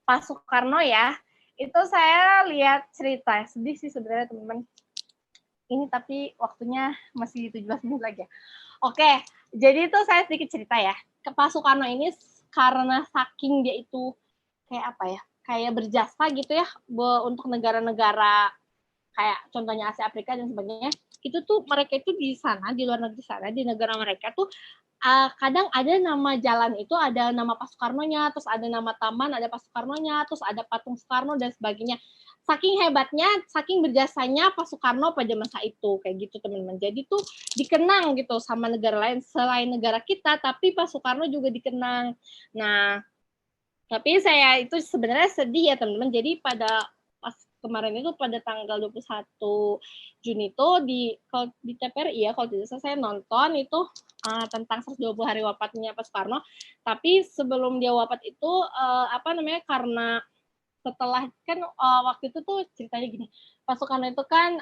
Pak Soekarno ya. Itu saya lihat cerita, sedih sih sebenarnya teman-teman. Ini tapi waktunya masih 17 menit lagi ya. Oke, jadi itu saya sedikit cerita ya. Pak Soekarno ini karena saking dia itu kayak berjasa gitu ya untuk negara-negara kayak contohnya Asia Afrika dan sebagainya, itu tuh mereka itu di sana, di luar negeri sana, di negara mereka tuh kadang ada nama jalan itu ada nama Pak Soekarno-nya, terus ada nama taman ada Pak Soekarno-nya, terus ada patung Soekarno dan sebagainya. Saking hebatnya, saking berjasanya Pak Soekarno pada masa itu kayak gitu teman-teman. Jadi tuh dikenang gitu sama negara lain selain negara kita, tapi Pak Soekarno juga dikenang. Nah, tapi saya itu sebenarnya sedih ya teman-teman. Jadi pada pas kemarin itu pada tanggal 21 Juni itu di TVRI ya, kalau tidak salah saya nonton itu tentang 120 hari wafatnya Pak Soekarno. Tapi sebelum dia wafat itu karena setelah kan waktu itu tuh ceritanya gini, Pak Soekarno itu kan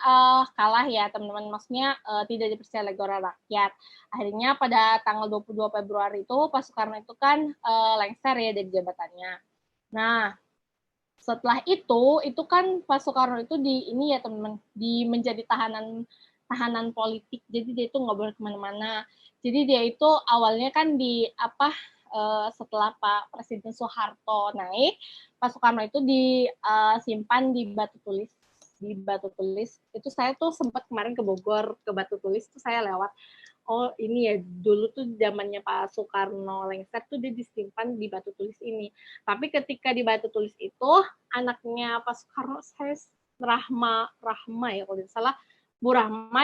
kalah ya teman-teman, maksudnya tidak dipercaya oleh rakyat. Akhirnya pada tanggal 22 Februari itu Pak Soekarno itu kan lengser ya dari jabatannya. Nah, setelah itu kan Pak Soekarno itu di ini ya teman-teman, di menjadi tahanan politik, jadi dia itu nggak boleh kemana-mana. Jadi dia itu awalnya kan di setelah Pak Presiden Soeharto naik, Pak Soekarno itu disimpan di Batu Tulis. Itu saya tuh sempat kemarin ke Bogor, ke Batu Tulis tuh saya lewat. Oh ini ya, dulu tuh zamannya Pak Soekarno lengser tuh dia disimpan di Batu Tulis ini. Tapi ketika di Batu Tulis itu anaknya Pak Soekarno, saya Rahma ya kalau tidak salah, Bu Rahma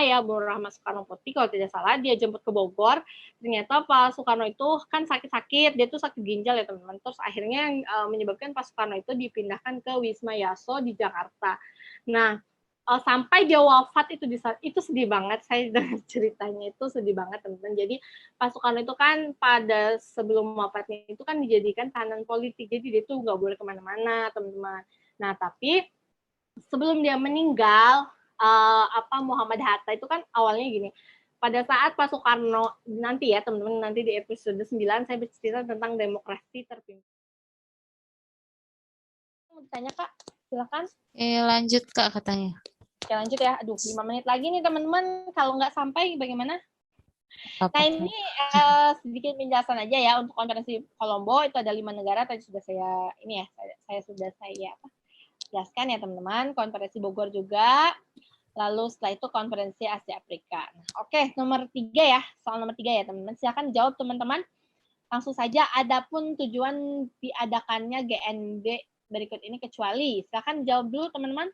Soekarno Putri kalau tidak salah, dia jemput ke Bogor. Ternyata Pak Soekarno itu kan sakit-sakit, dia tuh sakit ginjal ya teman-teman. Terus akhirnya menyebabkan Pak Soekarno itu dipindahkan ke Wisma Yaso di Jakarta. Nah, sampai dia wafat itu sedih banget, saya dengar ceritanya itu sedih banget teman-teman. Jadi Pak Soekarno itu kan pada sebelum wafatnya itu kan dijadikan tahanan politik, jadi dia tuh nggak boleh kemana-mana teman-teman. Nah tapi sebelum dia meninggal, Muhammad Hatta itu kan awalnya gini, pada saat Pak Soekarno nanti ya teman-teman, nanti di episode 9 saya bercerita tentang demokrasi terpimpin. Mau ditanya Kak, silakan. Lanjut Kak katanya. Oke lanjut ya, aduh 5 menit lagi nih teman-teman, kalau nggak sampai bagaimana? Nah ini sedikit penjelasan aja ya untuk konferensi Kolombo, itu ada 5 negara tadi sudah saya jelaskan ya teman-teman. Konferensi Bogor juga, lalu setelah itu konferensi Asia Afrika. Nah, oke, nomor 3 ya, soal nomor 3 ya teman-teman. Silakan jawab teman-teman. Langsung saja, adapun tujuan diadakannya GNB berikut ini kecuali. Silakan jawab dulu teman-teman.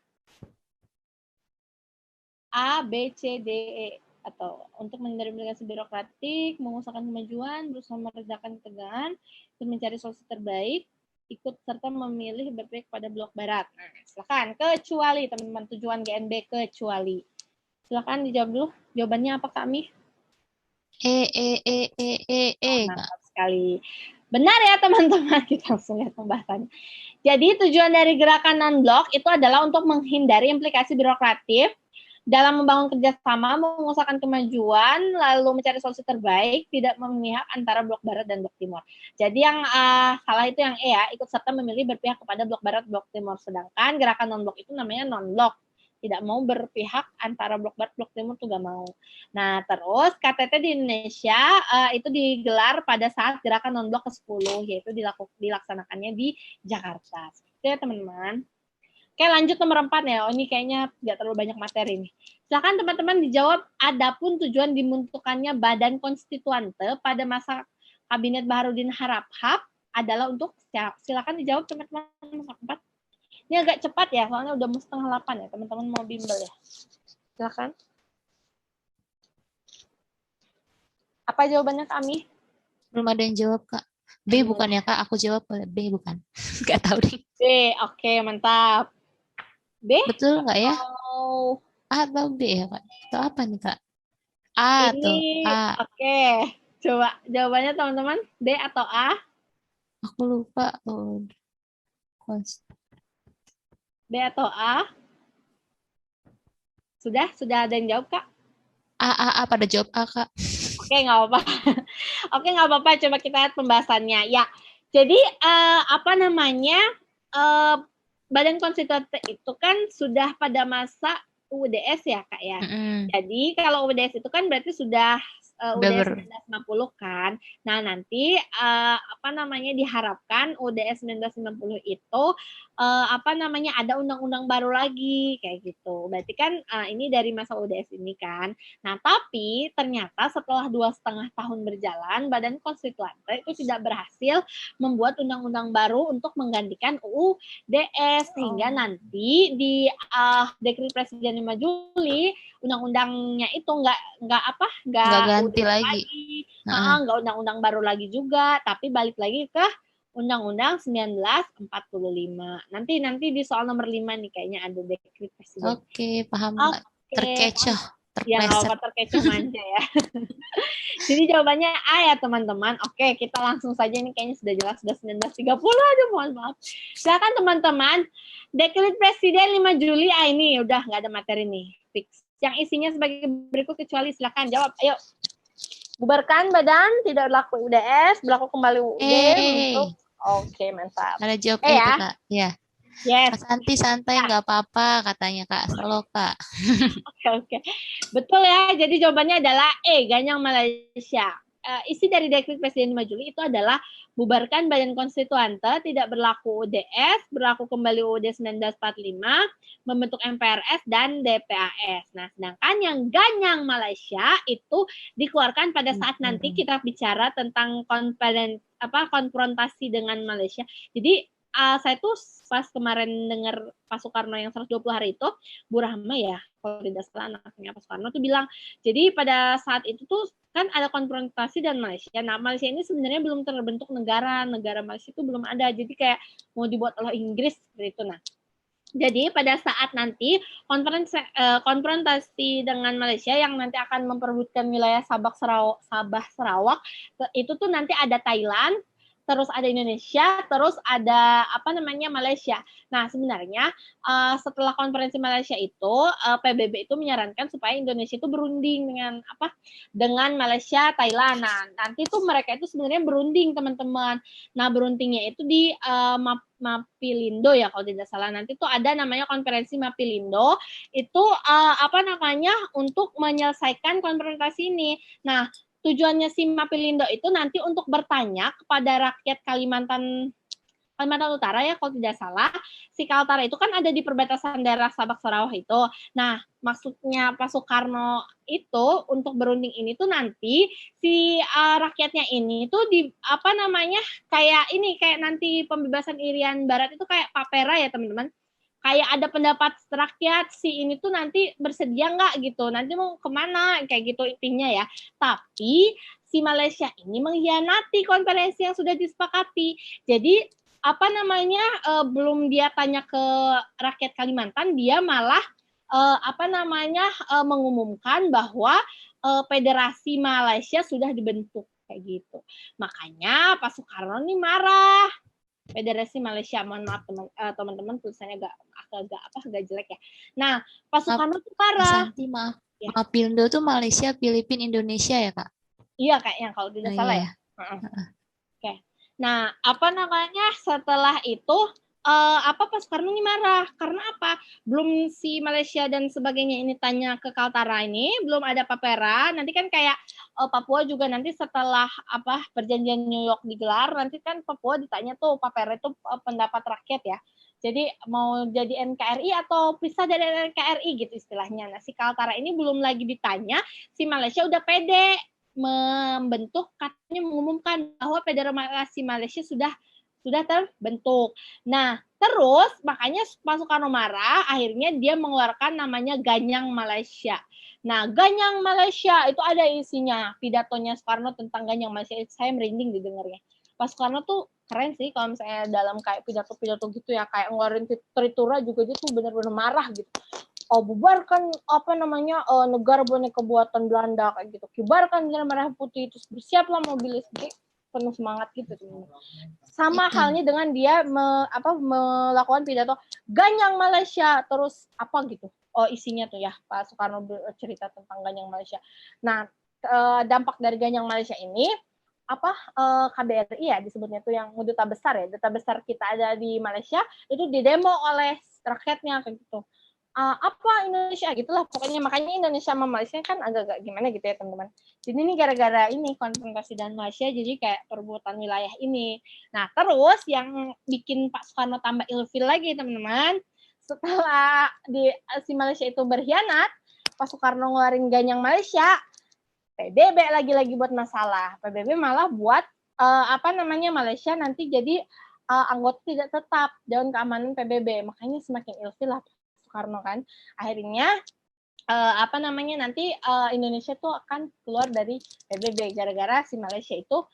A, B, C, D, E. Atau untuk menghindari implikasi birokratik, mengusahakan kemajuan, berusaha meredakan ketegangan, untuk mencari solusi terbaik, ikut serta memilih berpihak pada blok barat. Nah, silakan kecuali teman-teman, tujuan GNB kecuali. Silakan dijawab dulu. Jawabannya apa Kak Mi? Mantap sekali. Benar ya teman-teman, kita langsung lihat pembahasannya. Jadi tujuan dari gerakan non-blok itu adalah untuk menghindari implikasi birokratif dalam membangun kerjasama, mengusahakan kemajuan, lalu mencari solusi terbaik, tidak memihak antara blok barat dan blok timur. Jadi yang salah itu yang E ya, ikut serta memilih berpihak kepada blok barat, blok timur. Sedangkan gerakan non-blok itu namanya non-blok. Tidak mau berpihak antara blok barat, blok timur tuh gak mau. Nah terus KTT di Indonesia itu digelar pada saat gerakan non-blok ke-10, yaitu dilaksanakannya di Jakarta. Seperti ya teman-teman. Oke lanjut nomor 4 ya, ini kayaknya nggak terlalu banyak materi nih. Silakan teman-teman dijawab, adapun tujuan dibentukannya Badan Konstituante pada masa Kabinet Baharudin Harahap adalah untuk, silakan dijawab teman-teman nomor 4. Ini agak cepat ya, soalnya udah mau 7:30 ya, teman-teman mau bimbel ya. Silakan. Apa jawabannya Kami? Belum ada yang jawab Kak. B bukan ya Kak, aku jawab B bukan. Nggak tahu deh. B, oke mantap. B? Betul nggak ya? A atau B ya Kak? Atau apa nih Kak? A atau A? Oke, coba jawabannya teman-teman, B atau A? Aku lupa. B atau A? Sudah ada yang jawab Kak? A, pada jawab A Kak. Oke, nggak apa-apa. Oke, nggak apa-apa. Coba kita lihat pembahasannya. Ya, jadi Badan Konstituante itu kan sudah pada masa UUDS ya, Kak ya. Jadi kalau UUDS itu kan berarti sudah UUDS 1950 kan. Nah, nanti diharapkan UUDS 1950 itu ada undang-undang baru lagi kayak gitu. Berarti kan ini dari masa UUDS ini kan. Nah, tapi ternyata setelah 2,5 tahun berjalan, Badan Konstituante itu tidak berhasil membuat undang-undang baru untuk menggantikan UUDS, sehingga nanti di Dekret Presiden 5 Juli undang-undangnya itu nggak ganti lagi. Nggak undang-undang baru lagi juga, tapi balik lagi ke Undang-Undang 1945. Nanti di soal nomor 5 nih kayaknya ada Dekret Presiden. Oke, paham. Terkecoh. Ya nggak terpleset. apa terkecoh manja ya. Jadi jawabannya A ya teman-teman. Oke, kita langsung saja, ini kayaknya sudah jelas, sudah 19.30. Aduh, mohon maaf. Silakan teman-teman. Dekret Presiden 5 Juli, ini udah nggak ada materi nih. Fix. Yang isinya sebagai berikut kecuali, silakan jawab. Ayo. Bubarkan badan, tidak berlaku UDS, berlaku kembali UUD untuk. Oke, mantap. Ada jawab itu Ya. Kak. Ya. Yes. Kak Santi santai nggak apa-apa katanya Kak. Selalu Kak. Oke. Betul ya. Jadi jawabannya adalah E, Ganyang Malaysia. Isi dari Dekret Presiden 5 Juli itu adalah bubarkan Badan Konstituante, tidak berlaku UDS, berlaku kembali UUD 1945, membentuk MPRS dan DPAS. Nah, sedangkan yang Ganyang Malaysia itu dikeluarkan pada saat nanti kita bicara tentang konfrontasi dengan Malaysia. Jadi saya tuh pas kemarin dengar Pak Soekarno yang 120 hari itu, Bu Rahma ya, kalau tidak salah anaknya Pak Soekarno tuh bilang, jadi pada saat itu tuh kan ada konfrontasi dan Malaysia. Nah, Malaysia ini sebenarnya belum terbentuk negara Malaysia itu belum ada. Jadi kayak mau dibuat oleh Inggris seperti itu. Nah, jadi pada saat nanti konfrontasi dengan Malaysia yang nanti akan memperebutkan wilayah Sabah Sarawak itu tuh nanti ada Thailand, terus ada Indonesia, terus ada Malaysia. Nah, sebenarnya setelah konferensi Malaysia itu PBB itu menyarankan supaya Indonesia itu berunding dengan Malaysia, Thailand. Nah, nanti tuh mereka itu sebenarnya berunding, teman-teman. Nah, berundingnya itu di Mapilindo ya kalau tidak salah. Nanti tuh ada namanya konferensi Mapilindo itu untuk menyelesaikan konfrontasi ini. Nah, tujuannya si Mapilindo itu nanti untuk bertanya kepada rakyat Kalimantan Utara ya kalau tidak salah. Si Kaltara itu kan ada di perbatasan daerah Sabak Sarawak itu. Nah, maksudnya Pak Soekarno itu untuk berunding ini tuh nanti si rakyatnya ini tuh kayak nanti pembebasan Irian Barat itu kayak papera ya teman-teman. Kayak ada pendapat rakyat si ini tuh nanti bersedia nggak gitu, nanti mau kemana kayak gitu intinya ya. Tapi si Malaysia ini mengkhianati konferensi yang sudah disepakati. Jadi belum dia tanya ke rakyat Kalimantan, dia malah mengumumkan bahwa Federasi Malaysia sudah dibentuk kayak gitu. Makanya Pak Soekarno ini marah. Federasi Malaysia, mohon maaf teman-teman tulisannya agak jelek ya. Nah, Pak Soekarno tuh marah. Santi maaf. Ya. Mapindo tuh Malaysia, Filipina, Indonesia ya Kak? Iya kayaknya kalau tidak salah ya. Oke. Nah, setelah itu Pak Soekarno ini marah karena apa? Belum si Malaysia dan sebagainya ini tanya ke Kaltara ini, belum ada papera. Nanti kan kayak Papua juga nanti setelah perjanjian New York digelar, nanti kan Papua ditanya tuh papera itu pendapat rakyat ya. Jadi mau jadi NKRI atau pisah dari NKRI gitu istilahnya. Nah, si Kaltara ini belum lagi ditanya, si Malaysia udah pede mengumumkan bahwa Federasi Malaysia sudah terbentuk. Nah, terus makanya Pak Soekarno marah, akhirnya dia mengeluarkan namanya Ganyang Malaysia. Nah, Ganyang Malaysia itu ada isinya pidatonya Soekarno tentang Ganyang Malaysia. Saya merinding didengarnya. Pak Soekarno tuh keren sih kalau misalnya dalam kayak pidato-pidato gitu ya, kayak ngeluarin tritura juga dia tuh benar-benar marah gitu. Bubarkan negara boneka buatan Belanda kayak gitu, kibarkan bendera merah putih, terus bersiaplah mobilis, penuh semangat gitu teman-teman. Sama halnya dengan dia melakukan pidato Ganyang Malaysia, terus gitu. Isinya tuh ya Pak Soekarno cerita tentang Ganyang Malaysia. Nah, dampak dari Ganyang Malaysia ini KBRI ya disebutnya tuh yang duta besar ya, duta besar kita ada di Malaysia itu didemo oleh rakyatnya kayak gitu. Indonesia gitulah pokoknya, makanya Indonesia sama Malaysia kan agak-agak gimana gitu ya teman-teman. Jadi ini gara-gara ini konfrontasi dan Malaysia jadi kayak perebutan wilayah ini. Nah terus yang bikin Pak Soekarno tambah ilfil lagi teman-teman, setelah si Malaysia itu berkhianat, Pak Soekarno ngeluarin Ganyang Malaysia, PBB lagi-lagi buat masalah. PBB malah buat Malaysia nanti jadi anggota tidak tetap Dewan Keamanan PBB. Makanya semakin ilfil lah Soekarno kan. Akhirnya nanti Indonesia tuh akan keluar dari PBB gara-gara si Malaysia itu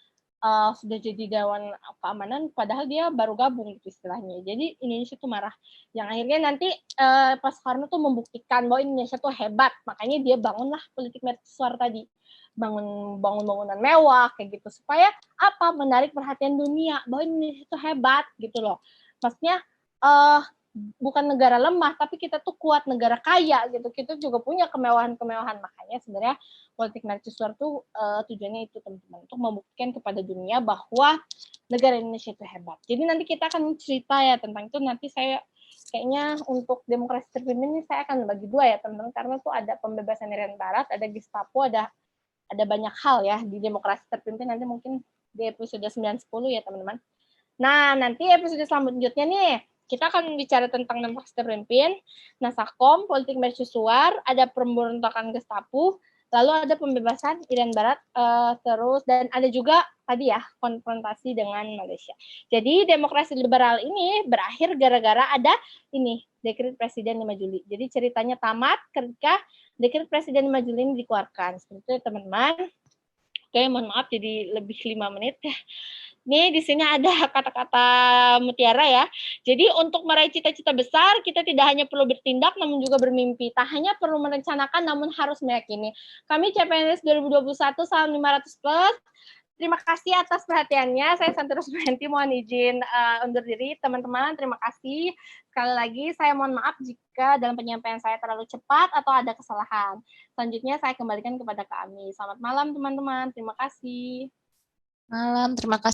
sudah jadi Dewan Keamanan, padahal dia baru gabung gitu istilahnya. Jadi Indonesia tuh marah. Yang akhirnya nanti Pak Soekarno tuh membuktikan bahwa Indonesia tuh hebat, makanya dia bangunlah politik mercusuar tadi, bangun bangunan mewah kayak gitu supaya apa, menarik perhatian dunia bahwa Indonesia tuh hebat gitu loh. Maksudnya bukan negara lemah, tapi kita tuh kuat, negara kaya gitu. Kita juga punya kemewahan-kemewahan. Makanya sebenarnya politik mercusuar tuh tujuannya itu teman-teman, untuk membuktikan kepada dunia bahwa negara Indonesia itu hebat. Jadi nanti kita akan cerita ya tentang itu. Nanti saya kayaknya untuk demokrasi terpimpin ini saya akan bagi dua ya teman-teman, karena tuh ada pembebasan Irian Barat, ada Gestapo, ada banyak hal ya di demokrasi terpimpin. Nanti mungkin di episode 9-10 ya teman-teman. Nah, nanti episode selanjutnya nih, kita akan bicara tentang demokrasi terpimpin, Nasakom, politik mercusuar, ada pemberontakan Gestapo, lalu ada pembebasan Irian Barat, terus dan ada juga tadi ya konfrontasi dengan Malaysia. Jadi demokrasi liberal ini berakhir gara-gara ada ini dekret Presiden 5 Juli. Jadi ceritanya tamat ketika dekret Presiden 5 Juli ini dikeluarkan. Seperti itu teman-teman. Oke, mohon maaf jadi lebih 5 menit ya. Nih di sini ada kata-kata mutiara ya. Jadi untuk meraih cita-cita besar, kita tidak hanya perlu bertindak namun juga bermimpi. Tak hanya perlu merencanakan namun harus meyakini. Kami CPNS 2021 salam 500 plus. Terima kasih atas perhatiannya. Saya Santi Rusmanti mohon izin undur diri teman-teman. Terima kasih. Sekali lagi saya mohon maaf jika dalam penyampaian saya terlalu cepat atau ada kesalahan. Selanjutnya saya kembalikan kepada Kak Ami. Selamat malam teman-teman. Terima kasih. Malam, terima kasih.